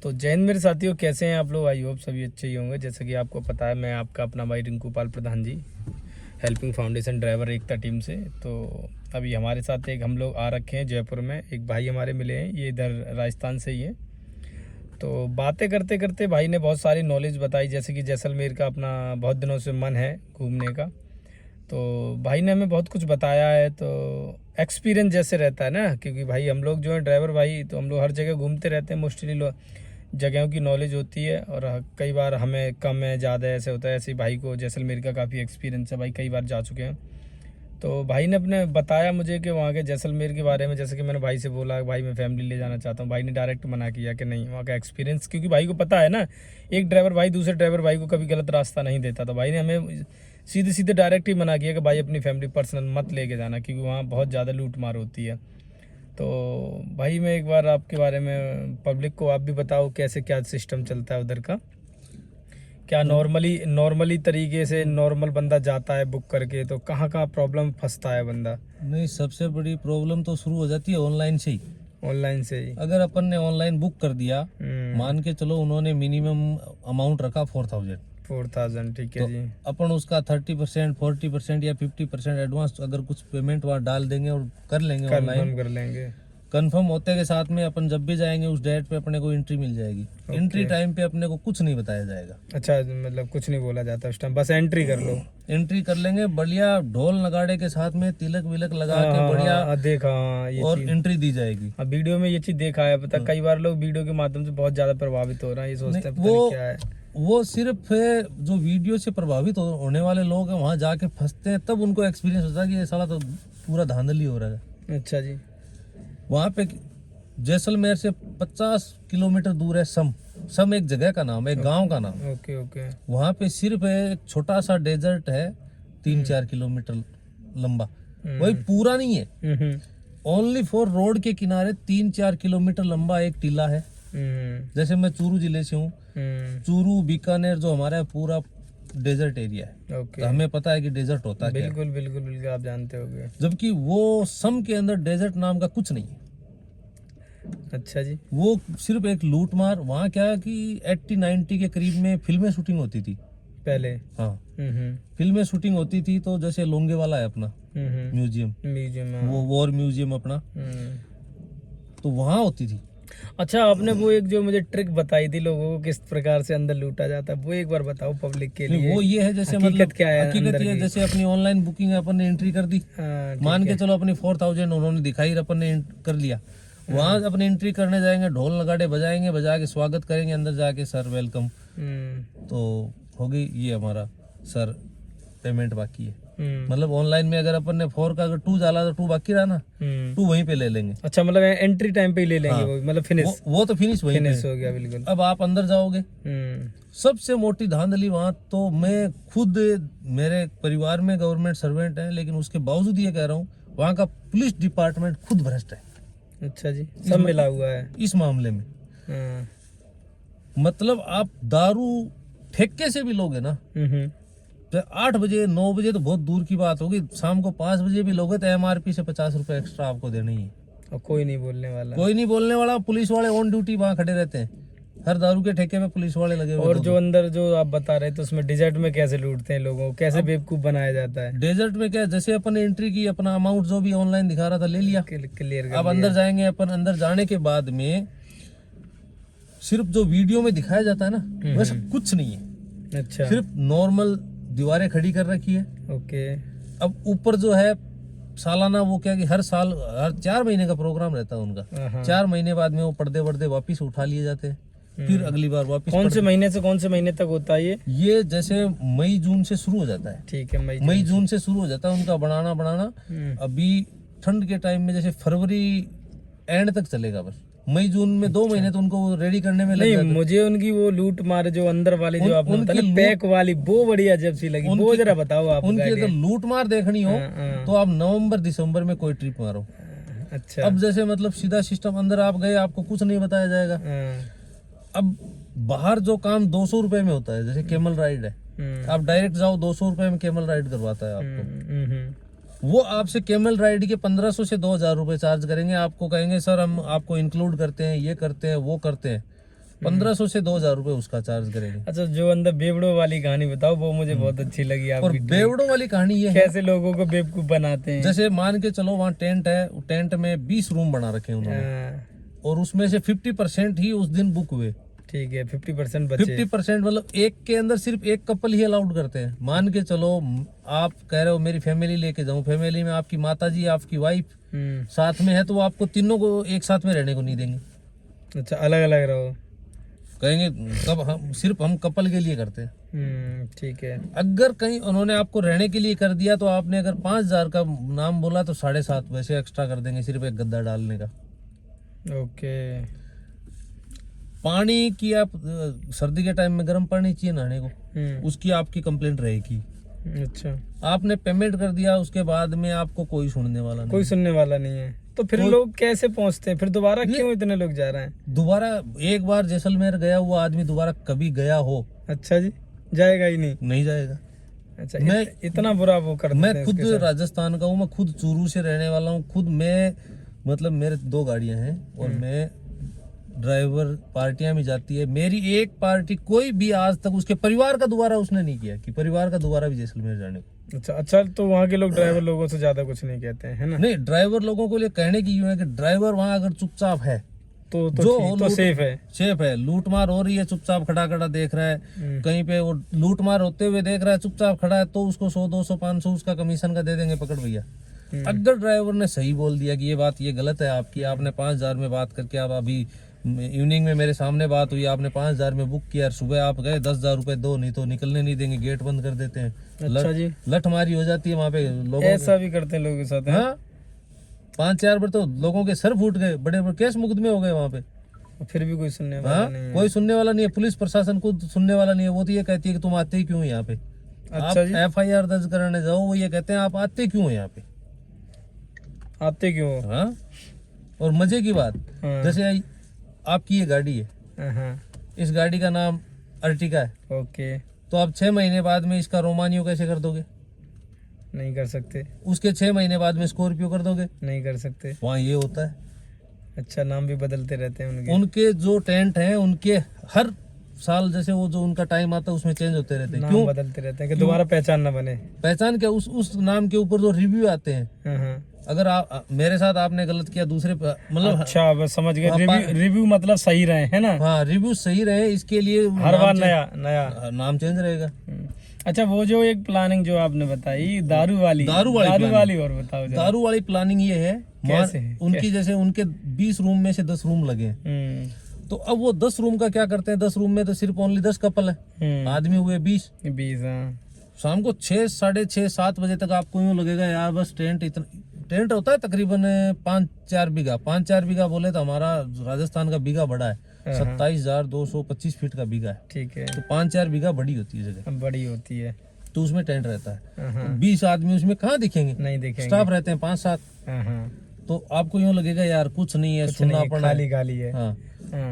तो जय हिंद मेरे साथियों, कैसे हैं आप लोग? आई होप सभी अच्छे ही होंगे। जैसा कि आपको पता है, मैं आपका अपना भाई रिंकू पाल प्रधान जी, हेल्पिंग फाउंडेशन ड्राइवर एकता टीम से। तो अभी हमारे साथ एक हम लोग आ रखे हैं जयपुर में, एक भाई हमारे मिले हैं, ये इधर राजस्थान से ही है। तो बातें करते करते भाई ने बहुत सारी नॉलेज बताई, जैसे कि जैसलमेर का अपना बहुत दिनों से मन है घूमने का। तो भाई ने हमें बहुत कुछ बताया है। तो एक्सपीरियंस जैसे रहता है ना, क्योंकि भाई हम लोग जो है ड्राइवर भाई, तो हम लोग हर जगह घूमते रहते हैं, मोस्टली जगहों की नॉलेज होती है। और कई बार हमें कम है ज़्यादा ऐसे होता है। ऐसे ही भाई को जैसलमेर का काफ़ी एक्सपीरियंस है, भाई कई बार जा चुके हैं। तो भाई ने अपने बताया मुझे कि वहाँ के जैसलमेर के बारे में, जैसे कि मैंने भाई से बोला भाई मैं फैमिली ले जाना चाहता हूँ, भाई ने डायरेक्ट मना किया कि नहीं, वहाँ का एक्सपीरियंस, क्योंकि भाई को पता है ना, एक ड्राइवर भाई दूसरे ड्राइवर भाई को कभी गलत रास्ता नहीं देता। तो भाई ने हमें सीधे सीधे डायरेक्ट ही मना किया कि भाई अपनी फैमिली पर्सनल मत लेके जाना, क्योंकि वहाँ बहुत ज़्यादा लूट मार होती है। तो भाई मैं एक बार आपके बारे में पब्लिक को आप भी बताओ, कैसे क्या सिस्टम चलता है उधर का, क्या नॉर्मली तरीके से नॉर्मल बंदा जाता है बुक करके, तो कहाँ कहाँ प्रॉब्लम फंसता है बंदा? नहीं, सबसे बड़ी प्रॉब्लम तो शुरू हो जाती है ऑनलाइन से ही। ऑनलाइन से ही अगर अपन ने ऑनलाइन बुक कर दिया, मान के चलो उन्होंने मिनिमम अमाउंट रखा 4000, ठीक है तो जी। अपन उसका 30%, 40% या 50% एडवांस अगर कुछ पेमेंट वहाँ डाल देंगे और कर लेंगे, ऑनलाइन कंफर्म कर लेंगे। कंफर्म होते के साथ में अपन जब भी जाएंगे उस डेट पे अपने को एंट्री मिल जाएगी। एंट्री टाइम पे अपने को कुछ नहीं बताया जाएगा। अच्छा, मतलब कुछ नहीं बोला जाता उस टाइम, बस एंट्री कर लो। एंट्री कर लेंगे बढ़िया ढोल नगाड़े के साथ में, तिलक विलक लगा के बढ़िया देखा ये और चीज, एंट्री दी जाएगी। वीडियो में ये चीज देखा है। पता कई बार लोग वीडियो के माध्यम से बहुत ज्यादा प्रभावित हो रहे हैं, ये सोचते हैं पता नहीं क्या है। वो सिर्फ जो वीडियो से प्रभावित होने वाले लोग हैं, वहां जाके फंसते हैं, तब उनको एक्सपीरियंस होता है कि ये साला तो पूरा धांधली हो रहा है। अच्छा जी। वहां पे जैसलमेर से 50 किलोमीटर दूर है सम एक जगह का नाम है, एक गांव का नाम। Okay okay. वहां पे सिर्फ एक छोटा सा डेजर्ट है, 3-4 किलोमीटर लंबा। वही पूरा नहीं है, ओनली फॉर रोड के किनारे 3-4 किलोमीटर लंबा एक टीला है। जैसे मैं चूरू जिले से हूँ, चूरू बीकानेर जो हमारा पूरा डेजर्ट एरिया है। ओके। तो हमें पता है कि डेजर्ट होता है। बिल्कुल बिल्कुल बिल्कुल, आप जानते होंगे। जबकि वो सम के अंदर डेजर्ट नाम का कुछ नहीं है। अच्छा जी। वो सिर्फ एक लूट मार। वहाँ क्या है कि 80-90 के करीब में फिल्में शूटिंग होती थी पहले। हाँ, फिल्में शूटिंग होती थी। तो जैसे लोंगे वाला है अपना म्यूजियम, वो वॉर म्यूजियम अपना, तो वहाँ होती थी। अच्छा, आपने वो एक जो मुझे ट्रिक बताई थी लोगों को किस प्रकार से अंदर लूटा जाता है, वो एक बार बताओ पब्लिक के लिए। वो ये है, जैसे मतलब क्या है हकीकत ये है, जैसे अपनी ऑनलाइन बुकिंग है, अपन ने एंट्री कर दी, मान के चलो अपनी 4000 उन्होंने दिखाई, अपन ने कर लिया। वहां अपनी एंट्री करने जाएंगे, ढोल नगाड़े बजाएंगे, बजा के स्वागत करेंगे अंदर जाके, सर वेलकम, तो होगी ये हमारा सर पेमेंट बाकी है। मतलब ऑनलाइन में अगर अपन ने 4 का अगर 2 डाला तो 2 बाकी रहा ना, 2 वहीं पे ले लेंगे। अच्छा, मतलब एंट्री टाइम पे ही ले लेंगे। हाँ, वो मतलब फिनिश, वो तो फिनिश वहीं फिनिश हो गया बिल्कुल। अब आप अंदर जाओगे, सबसे मोटी धांधली वहां तो, मैं खुद मेरे परिवार में गवर्नमेंट सर्वेंट है, लेकिन उसके बावजूद ये कह रहा हूँ, वहाँ का पुलिस डिपार्टमेंट खुद भ्रष्ट है। अच्छा जी, सब मिला हुआ है इस मामले में। मतलब आप दारू ठेके से भी लोगे ना, तो 8 बजे 9 बजे तो बहुत दूर की बात होगी, शाम को 5 बजे भी लोगे तो MRP से 50 रुपए एक्स्ट्रा आपको देना ही है। और कोई नहीं बोलने वाला। पुलिस वाले ऑन ड्यूटी वहाँ खड़े रहते हैं, हर दारू के ठेके में पुलिस वाले लगे हुए। और जो अंदर जो आप बता रहे थे, उसमें डेजर्ट में कैसे लूटते हैं लोगों को, कैसे बेवकूफ बनाया जाता है? डेजर्ट में क्या, जैसे अपन ने एंट्री की, अपना अमाउंट जो भी ऑनलाइन दिखा रहा था ले लिया, क्लियर। अब अंदर जाएंगे अपन, अंदर जाने के बाद में सिर्फ जो वीडियो में दिखाया जाता है ना, वैसा कुछ नहीं है। अच्छा, सिर्फ नॉर्मल दीवारें खड़ी कर रखी है। ओके। अब ऊपर जो है सालाना, वो क्या कि हर साल हर 4 महीने का प्रोग्राम रहता है उनका, 4 महीने बाद में वो पर्दे वर्दे वापिस उठा लिए जाते हैं, फिर अगली बार वापिस। कौन से महीने से कौन से महीने तक होता है ये जैसे मई जून से शुरू हो जाता है। ठीक है, मई जून से शुरू हो जाता है उनका बनाना। अभी ठंड के टाइम में जैसे फरवरी एंड तक चलेगा, बस मई जून में 2 महीने तो उनको रेडी करने में लग जाते। मुझे उनकी वो लूट मार जो अंदर वाली जो आपने बताया ना, पैक वाली, वो बड़ी अजब सी लगी। वो जरा बताओ आप। उनकी अगर लूट मार देखनी हो तो आप नवंबर दिसंबर में कोई ट्रिप मारो। अच्छा। अब जैसे मतलब सीधा सिस्टम, अंदर आप गए, आपको कुछ नहीं बताया जाएगा। अब बाहर जो काम 200 रुपए में होता है, जैसे केमल राइड है, आप डायरेक्ट जाओ 200 रुपए में केमल राइड करवाता है आपको। वो आपसे केमल राइड के 1500 से 2000 रुपए चार्ज करेंगे। आपको कहेंगे सर हम आपको इंक्लूड करते हैं, ये करते हैं, वो करते हैं। 1500 से 2000 रुपए उसका चार्ज करेंगे। अच्छा, जो अंदर बेवड़ो वाली कहानी बताओ, वो मुझे बहुत अच्छी लगी और आपकी। बेवड़ों वाली कहानी ये है, कैसे लोगों को बेवकूफ बनाते हैं। जैसे मान के चलो वहाँ टेंट है, टेंट में 20 रूम बना रखे हैं उन्होंने, हाँ, और उसमें से 50% ही उस दिन बुक हुए। ठीक है, 50% बचे। 50% मतलब एक के अंदर सिर्फ एक कपल ही अलाउड करते हैं। मान के चलो आप कह रहे हो मेरी फैमिली लेके जाऊं, फैमिली में आपकी माता जी, आपकी वाइफ साथ में है, तो वो आपको तीनों को एक साथ में रहने को नहीं देंगे। अच्छा, अलग अलग रहो, कहेंगे कब हम सिर्फ हम कपल के लिए करते हैं। ठीक है। अगर कहीं उन्होंने आपको रहने के लिए कर दिया, तो आपने अगर 5000 का नाम बोला तो 7.5 वैसे एक्स्ट्रा कर देंगे सिर्फ एक गद्दा डालने का। ओके। पानी की आप सर्दी के टाइम में गर्म पानी चाहिए नहाने को, उसकी आपकी कंप्लेंट रहेगी। अच्छा, आपने पेमेंट कर दिया, उसके बाद में आपको कोई सुनने वाला नहीं। कोई सुनने वाला नहीं है, तो फिर लोग कैसे पहुंचते हैं? फिर दोबारा क्यों इतने लोग जा रहे हैं? दोबारा एक बार जैसलमेर गया हुआ आदमी दोबारा कभी गया हो, अच्छा जी, जाएगा ही नहीं? नहीं जाएगा। अच्छा, मैं इतना बुरा वो कर देते मैं हैं खुद उसके साथ। राजस्थान का हूँ, मैं खुद चूरू से रहने वाला हूँ, खुद मैं मतलब मेरे 2 गाड़ियां हैं और मैं ड्राइवर, पार्टियां भी जाती है मेरी। एक पार्टी कोई भी आज तक उसके परिवार का दोबारा उसने नहीं किया कि परिवार का दोबारा भी जैसलमेर जाने को। अच्छा अच्छा, तो वहाँ के लोग ड्राइवर लोगों से ज्यादा कुछ नहीं कहते हैं, है ना? नहीं, ड्राइवर लोगों को लिए कहने की यूं है कि ड्राइवर वहाँ अगर चुपचाप है तो जो सेफ है। सेफ है। लूट मार हो रही है, चुपचाप खड़ा खड़ा देख रहा है, कहीं पे वो लूट मार होते हुए देख रहा है, चुपचाप खड़ा है, तो उसको 100 200 500 उसका कमीशन का दे देंगे, पकड़ भैया। अगर ड्राइवर ने सही बोल दिया कि ये बात ये गलत है आपकी, आपने 5000 में बात करके, आप अभी इवनिंग में मेरे सामने बात हुई, आपने 5000 में बुक किया, सुबह आप गए 10,000 रुपए दो, नहीं तो निकलने नहीं देंगे, गेट बंद कर देते हैं। अच्छा जी, लठमारी हो जाती है वहाँ पे लोगों। ऐसा भी करते हैं लोगों के साथ? हाँ, 5-4 बार तो लोगों के सर फूट गए, बड़े बड़े केस मुकदमे हो गए वहाँ पे। फिर भी कोई सुनने वाला हाँ, नहीं है? कोई सुनने वाला नहीं है, पुलिस प्रशासन को सुनने वाला नहीं है। वो तो ये कहती है कि तुम आते ही क्यों हो यहाँ पे। अच्छा आप जी, FIR दर्ज कराने जाओ, वो ये कहते हैं आप आते क्यों हो यहाँ पे। आते क्यों हो? हाँ, और मजे की बात, हाँ। जैसे आपकी ये गाड़ी है, हाँ, इस गाड़ी का नाम अर्टिगा है, ओके। तो आप 6 महीने बाद में इसका रोमानियो कैसे कर दोगे? नहीं कर सकते। उसके 6 महीने बाद में स्कॉर्पियो कर दोगे? नहीं कर सकते। वहाँ ये होता है। अच्छा, नाम भी बदलते रहते हैं उनके? उनके जो टेंट हैं उनके हर साल जैसे वो जो उनका टाइम आता है उसमें चेंज होते रहते हैं। नाम क्यों? बदलते रहते हैं कि दोबारा पहचान ना बने। पहचान क्या, उस नाम के ऊपर जो रिव्यू आते हैं। हाँ। अगर आप मेरे साथ आपने गलत किया, दूसरे मतलब अच्छा, बस समझ गए। रिव्यू मतलब सही रहे, है ना? हाँ, रिव्यू सही रहे, इसके लिए हर बार नया नाम चेंज रहेगा। अच्छा, वो जो एक प्लानिंग जो आपने बताई दारू वाली और बताओ जरा। दारू वाली प्लानिंग ये है, कैसे? उनकी जैसे उनके 20 रूम में से 10 रूम लगे हैं, तो अब वो 10 रूम का क्या करते हैं, 10 रूम में तो सिर्फ ओनली 10 कपल है, आदमी हुए 20। शाम को 6 साढ़े 6 7 बजे तक आपको यूँ लगेगा यार बस टेंट होता है तकरीबन 5-4 बीघा। 5-4 बीघा बोले तो हमारा राजस्थान का बीघा बड़ा है, 27,225 फीट का बीघा है। ठीक है, तो 5-4 बीघा बड़ी होती है जगह, बड़ी होती है, तो उसमें टेंट रहता है। तो 20 आदमी उसमें कहाँ दिखेंगे? नहीं दिखेंगे। स्टाफ रहते हैं 5-7। तो आपको यूँ लगेगा यार कुछ नहीं है, सुनना पड़ा, खाली है। हाँ।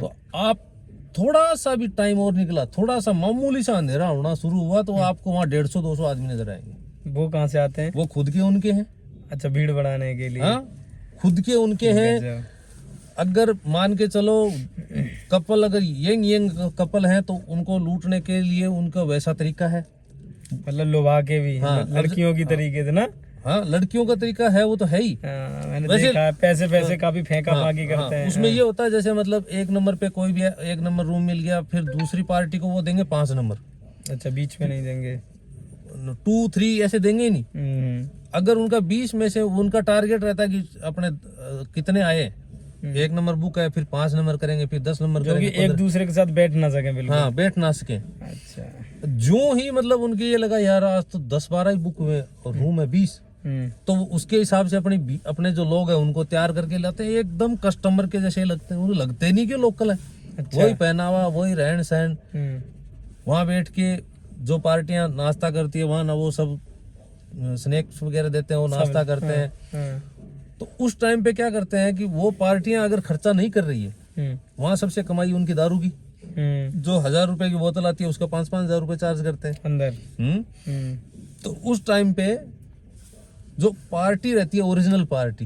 तो आप थोड़ा सा भी टाइम और निकला, थोड़ा सा मामूली सा अंधेरा होना शुरू हुआ, तो आपको वहाँ 150-200 आदमी नजर आएंगे। वो कहाँ से आते हैं? वो खुद के उनके हैं। अच्छा, भीड़ बढ़ाने के लिए? हाँ, खुद के उनके हैं। अगर मान के चलो कपल, अगर यंग कपल हैं तो उनको लूटने के लिए उनका वैसा तरीका है, मतलब लुभा के भी। हाँ, लड़कियों की तरीके से ना? हाँ, लड़कियों का तरीका है, वो तो है ही। मैंने देखा है, पैसे का भी फेंका फाकी करते हैं। उसमें ये होता है जैसे मतलब 1 नंबर पे कोई भी 1 नंबर रूम मिल गया, फिर दूसरी पार्टी को वो देंगे 5 नंबर। अच्छा, बीच में नहीं देंगे? 2-3 ऐसे देंगे ही नहीं। अगर उनका 20 में से उनका टारगेट रहता है कि अपने कितने आए, 1 नंबर बुक है, फिर 5 नंबर करेंगे, फिर 10 नंबर करेंगे, एक दूसरे के साथ बैठ ना सके। बिल्कुल, हाँ, बैठ ना सके। अच्छा, जो ही मतलब उनके ये लगा यार आज तो 10-12 ही बुक हुए और रूम है 20, तो उसके हिसाब से अपने जो लोग हैं उनको तैयार करके लाते हैं, एकदम कस्टमर के जैसे लगते हैं। उन्हें लगते नहीं कि लोकल है। अच्छा। वही पहनावा, वही रहन सहन। वहाँ बैठ के जो पार्टियां नाश्ता करती है वहाँ ना, वो सब स्नैक्स वगैरह देते हैं, वो नाश्ता करते हैं। तो उस टाइम पे क्या करते हैं कि वो पार्टियां अगर खर्चा नहीं कर रही है, वहाँ सबसे कमाई उनकी दारू की। जो 1000 रुपए की बोतल आती है उसका 5-5 हजार रुपए चार्ज करते हैं अंदर। तो उस टाइम पे जो पार्टी रहती है, ओरिजिनल पार्टी,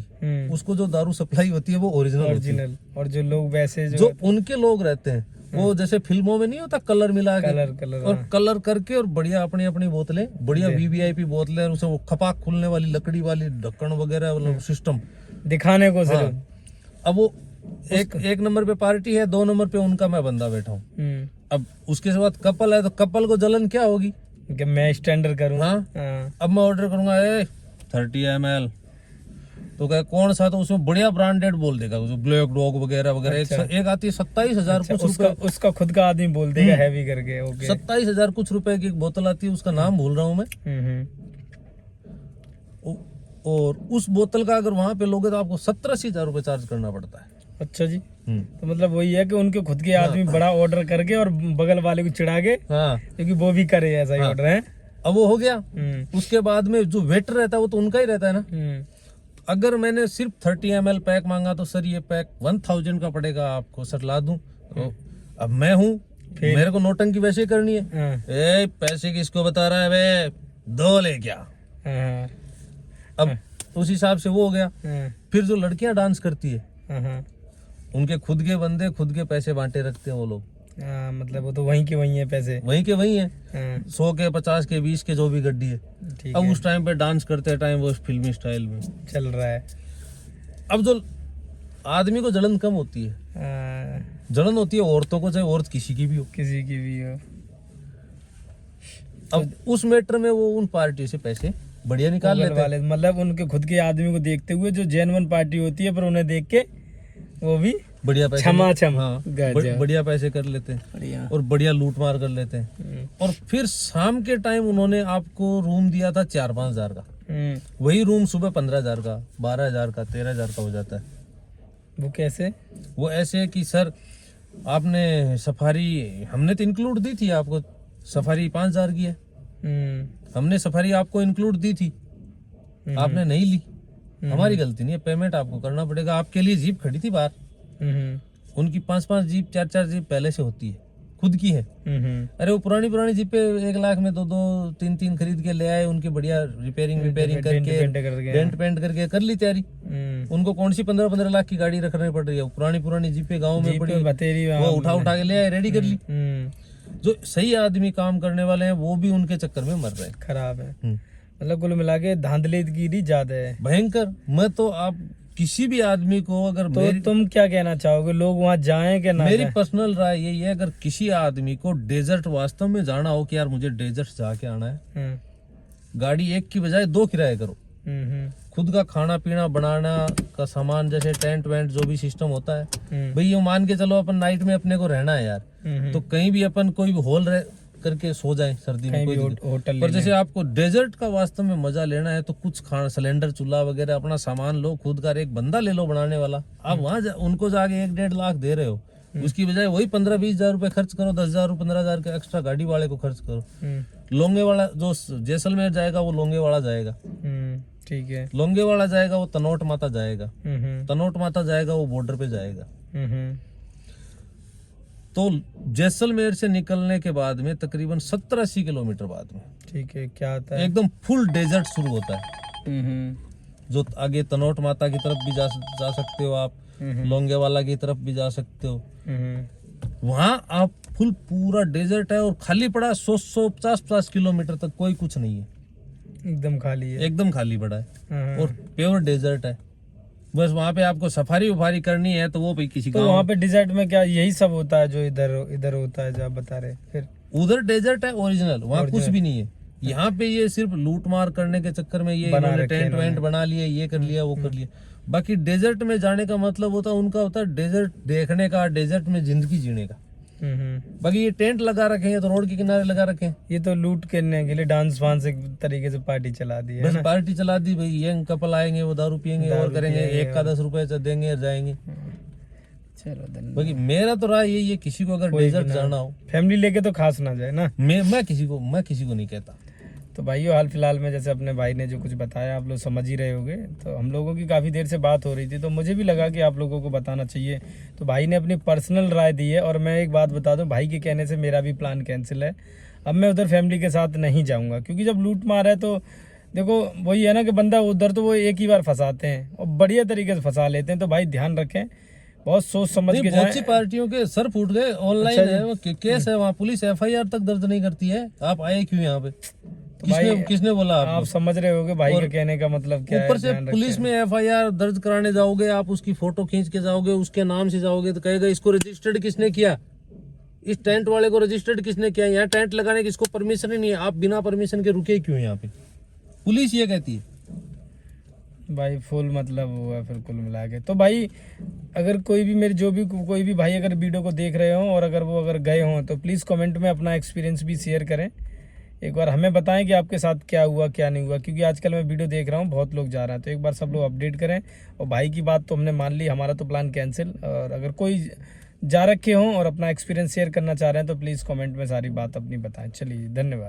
उसको जो दारू सप्लाई होती है वो ओरिजिनल। और जो लोग वैसे जो उनके लोग रहते हैं वो जैसे फिल्मों में नहीं होता कलर मिला के कलर और कलर करके और बढ़िया अपनी अपनी बोतलें, बढ़िया वीवीआईपी बोतलें, और उसे वो खपाक खुलने वाली लकड़ी वाली ढक्कन वगैरह वाला सिस्टम दिखाने को सिर्फ। अब वो एक नंबर पे पार्टी है, 2 नंबर पे उनका मैं बंदा बैठा हूँ। अब उसके बाद कपल है तो कपल को जलन क्या होगी कि मैं स्टैंडर्ड करूँगा। अब मैं ऑर्डर करूंगा 30 ml तो क्या कौन सा, तो उसमें बढ़िया ब्रांडेड बोल देगा, ब्लैक डॉग वगैरह वगैरह। एक आती है 27,000 कुछ रुपए, उसका खुद का आदमी बोल देगा हैवी करके। ओके 27,000 कुछ रुपए की एक बोतल आती है, उसका नाम भूल रहा हूँ मैं। और उस बोतल का अगर वहां पे लोगे तो आपको 70-80 हजार रुपए चार्ज करना पड़ता है। अच्छा जी। तो मतलब वही है कि उनके खुद के आदमी बड़ा ऑर्डर करके और बगल वाले को चिढ़ा के, क्योंकि वो भी करे ऐसा ही ऑर्डर है। अब वो हो गया। उसके बाद में जो वेटर रहता है वो तो उनका ही रहता है ना। अगर मैंने सिर्फ 30 ml पैक मांगा तो सर ये पैक 1000 का पड़ेगा आपको, सर ला दूं। तो अब मैं हूँ, मेरे को नोटंकी वैसे ही करनी है। पैसे किसको बता रहा है बे, 2 ले क्या। अब उस हिसाब से वो हो गया। फिर जो लड़कियां डांस करती है उनके खुद के बंदे खुद के पैसे बांटे रखते हैं वो लोग। मतलब वो तो वहीं के वहीं है, पैसे वहीं के वहीं है। 100 के 50 के 20 के जो भी गड्डी है। अब उस टाइम पे डांस करते टाइम वो फिल्मी स्टाइल में चल रहा है। अब जो आदमी को जलन कम होती है, जलन होती है औरतों को, चाहे औरत किसी की भी हो। अब उस मैटर में वो उन पार्टी से पैसे बढ़िया निकाल लेते हैं। मतलब उनके खुद के आदमी को देखते हुए जो जेन्युइन पार्टी होती है, पर उन्हें देख के वो भी बढ़िया पैसे बढ़िया पैसे कर लेते हैं और बढ़िया लूट मार कर लेते हैं। और फिर शाम के टाइम उन्होंने आपको रूम दिया था 4-5 हजार का, वही रूम सुबह 15,000 का, 12,000 का, 13,000 का हो जाता है। वो कैसे? वो ऐसे है कि सर आपने सफारी, हमने तो इंक्लूड दी थी आपको, सफारी 5,000 की है, हमने सफारी आपको इंक्लूड दी थी, आपने नहीं ली, हमारी गलती नहीं है, पेमेंट आपको करना पड़ेगा। आपके लिए जीप खड़ी थी बाहर, उनकी 5-5 जीप 4-4 जीप पहले से होती है, खुद की है। अरे वो पुरानी जीपे 1 लाख में 2-2, 3-3 खरीद के ले आए, उनकी बढ़िया रिपेयरिंग करके डेंट पेंट करके कर ली तैयारी। उनको कौन सी 15-15 लाख की गाड़ी रखनी पड़ रही है, पुरानी जीपे गाँव में पड़ी, वो उठा के ले आए, रेडी कर ली। जो सही आदमी काम करने वाले हैं वो भी उनके चक्कर में मर रहे हैं, खराब है। मतलब कुल मिला के धांधलीगिरी ज्यादा है, भयंकर। मैं तो आप किसी भी आदमी को अगर तो तुम क्या कहना चाहोगे, लोग वहाँ जाएं कि ना? मेरी पर्सनल राय यही है, अगर किसी आदमी को डेजर्ट वास्तव में जाना हो कि यार मुझे डेजर्ट जाके आना है, गाड़ी 1 की बजाय 2 किराए करो। खुद का खाना पीना बनाना का सामान, जैसे टेंट वेंट जो भी सिस्टम होता है, भाई ये मान के चलो अपन नाइट में अपने को रहना है यार, तो कहीं भी अपन कोई भी हॉल करके सो जाए सर्दी में, कोई होटल। पर जैसे आपको डेजर्ट का वास्तव में मजा लेना है तो कुछ खाना, सिलेंडर चूल्हा वगैरह अपना सामान लो, खुद का एक बंदा ले लो बनाने वाला। आप वहाँ उनको जाके 1-1.5 लाख दे रहे हो, उसकी बजाय वही 15-20 हजार रुपए खर्च करो, 10,000 15 हजार का एक्स्ट्रा गाड़ी वाले को खर्च करो। लोंगे वाला जो जैसलमेर जाएगा वो लोंगे वाला जाएगा, ठीक है, लोंगे वाला जाएगा वो तनोट माता जाएगा, तनोट माता जाएगा वो बॉर्डर पे जाएगा। तो जैसलमेर से निकलने के बाद में तकरीबन 70-80 किलोमीटर बाद में, ठीक है, क्या आता है, एकदम फुल डेजर्ट शुरू होता है। जो आगे तनोट माता की तरफ भी जा सकते हो आप, लोंगे वाला की तरफ भी जा सकते हो। वहाँ आप फुल पूरा डेजर्ट है और खाली पड़ा है, 100-150 किलोमीटर तक कोई कुछ नहीं है, एकदम खाली है, एकदम खाली पड़ा है और प्योर डेजर्ट है। बस वहाँ पे आपको सफारी वफारी करनी है तो वो भी किसी तो वहाँ पे डेजर्ट में क्या यही सब होता है जो इधर होता है जो आप बता रहे? फिर उधर डेजर्ट है ओरिजिनल, वहाँ कुछ भी नहीं है। यहाँ पे ये सिर्फ लूट मार करने के चक्कर में ये टेंट वेंट बना लिए, ये कर लिया, वो कर लिया। बाकी डेजर्ट में जाने का मतलब होता है उनका, होता है डेजर्ट देखने का, डेजर्ट में जिंदगी जीने का। बाकी ये टेंट लगा रखे हैं तो रोड के किनारे लगा रखे हैं, ये तो लूट करने के लिए डांस वांस एक तरीके से पार्टी चला दी है, बस पार्टी चला दी भाई। यंग कपल आएंगे, वो दारू पियेंगे और करेंगे, 1 का 10 रुपए देंगे और जाएंगे। चलो बाकी मेरा तो राय यही है, किसी को अगर डेजर्ट जाना हो फैमिली लेके तो खास ना जाए ना। मैं किसी को नहीं कहता। तो भाइयों हाल फिलहाल में जैसे अपने भाई ने जो कुछ बताया आप लोग समझ ही रहे होंगे, तो हम लोगों की काफ़ी देर से बात हो रही थी तो मुझे भी लगा कि आप लोगों को बताना चाहिए। तो भाई ने अपनी पर्सनल राय दी है और मैं एक बात बता दूं, भाई के कहने से मेरा भी प्लान कैंसिल है। अब मैं उधर फैमिली के साथ नहीं जाऊँगा, क्योंकि जब लूट मार है तो देखो वही है ना कि बंदा उधर तो वो एक ही बार फंसाते हैं और बढ़िया तरीके से फंसा लेते हैं। तो भाई ध्यान रखें, बहुत सोच समझ के बहुत सी जाएं। पार्टियों के सर फूट गए, ऑनलाइन अच्छा है वो केस है, वहाँ पुलिस FIR तक दर्ज नहीं करती है। आप आए क्यों यहाँ पे? किसने बोला आप आपको? समझ रहे होगे भाई का कहने का मतलब क्या है। ऊपर से पुलिस में FIR दर्ज कराने जाओगे, आप उसकी फोटो खींच के जाओगे, उसके नाम से जाओगे तो कहेगा इसको रजिस्टर्ड किसने किया, इस टेंट वाले को रजिस्टर्ड किसने किया, यहाँ टेंट लगाने की इसको परमिशन ही नहीं है, आप बिना परमिशन के रुके क्यों यहाँ पे? पुलिस ये कहती है भाई फुल मतलब हुआ फिर कुल मिला के। तो भाई अगर कोई भी मेरे जो भी कोई भी भाई अगर वीडियो को देख रहे हो और अगर वो अगर गए हों तो प्लीज़ कमेंट में अपना एक्सपीरियंस भी शेयर करें, एक बार हमें बताएं कि आपके साथ क्या हुआ क्या नहीं हुआ, क्योंकि आजकल मैं वीडियो देख रहा हूँ बहुत लोग जा रहे हैं। तो एक बार सब लोग अपडेट करें। और भाई की बात तो हमने मान ली, हमारा तो प्लान कैंसिल। और अगर कोई जा रखे हों और अपना एक्सपीरियंस शेयर करना चाह रहे हैं तो प्लीज़ कमेंट में सारी बात अपनी बताएं। चलिए धन्यवाद।